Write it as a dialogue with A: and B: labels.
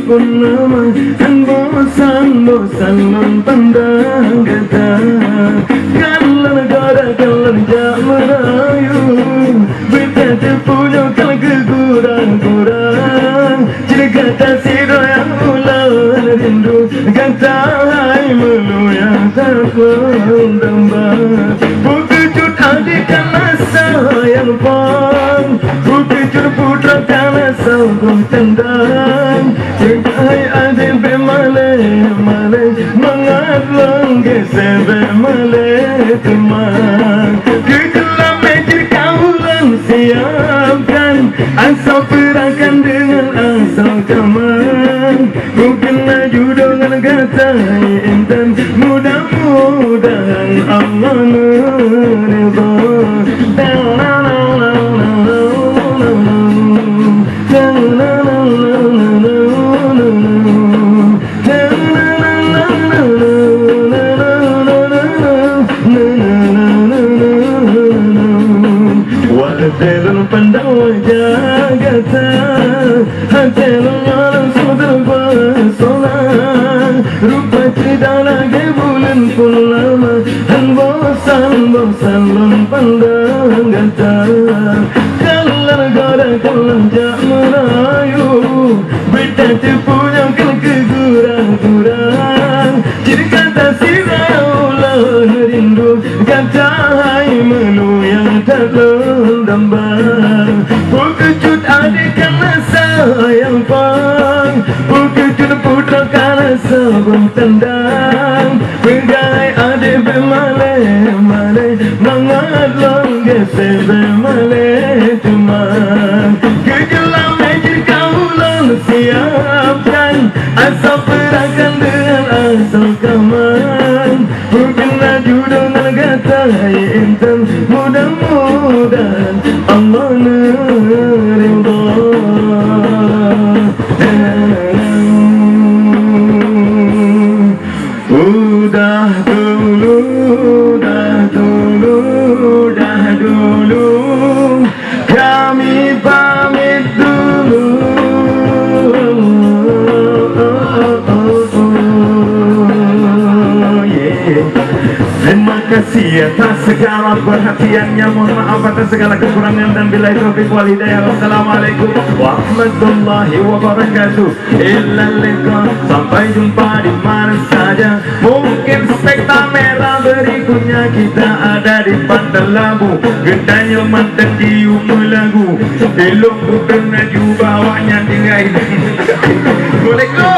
A: purnama kan bosan memandang kata kalan negara kalan jak merayu berkata punya kalan kekurang-kurang jadi kata siro yang ulang rindu kata hai melu yang tak mendambah bukijut adik karena sayang pang bukijut putra karena sanggup tendang cekai adik bemale mengadlang gesebe male teman kegelam mejir kaulan siapkan asal perangkan dengan asal kaman mungkin maju dengan kata intan mudah-mudahan Allah meridha Hatelun pandawa jagata Hatelun nyalang sudar basona Rupa cidana ke bulan purnama Han bosan pandang gata Kalan negara kalan jak merayu Beta punya kan kegurang-gurang Jadi kata siraulah rindu Kata hai melu yang tak lendambang Bukijut adik karena sayang pang Bukijut putra karena sabun tendang Pegai adik bemale Mangat long gesebe male teman Kegelam mejir kaulan siapkan Asal perangkan dengan asal kaman Mungkin laju dengan kata intan mudah-mudahan Allah meridha Udah dulu kami pamit dulu Terima kasih atas segala perhatiannya. Mohon maaf atas segala kekurangan dan billahi taufiq wal hidayah. Wassalamualaikum warahmatullahi wabarakatuh. Illa liqa. Sampai jumpa di mana saja. Mungkin spekta merah berikutnya kita ada di Pantai Labu. Gendanya mantan di lagu. Elok bukan bawahnya tinggal. Boleh go.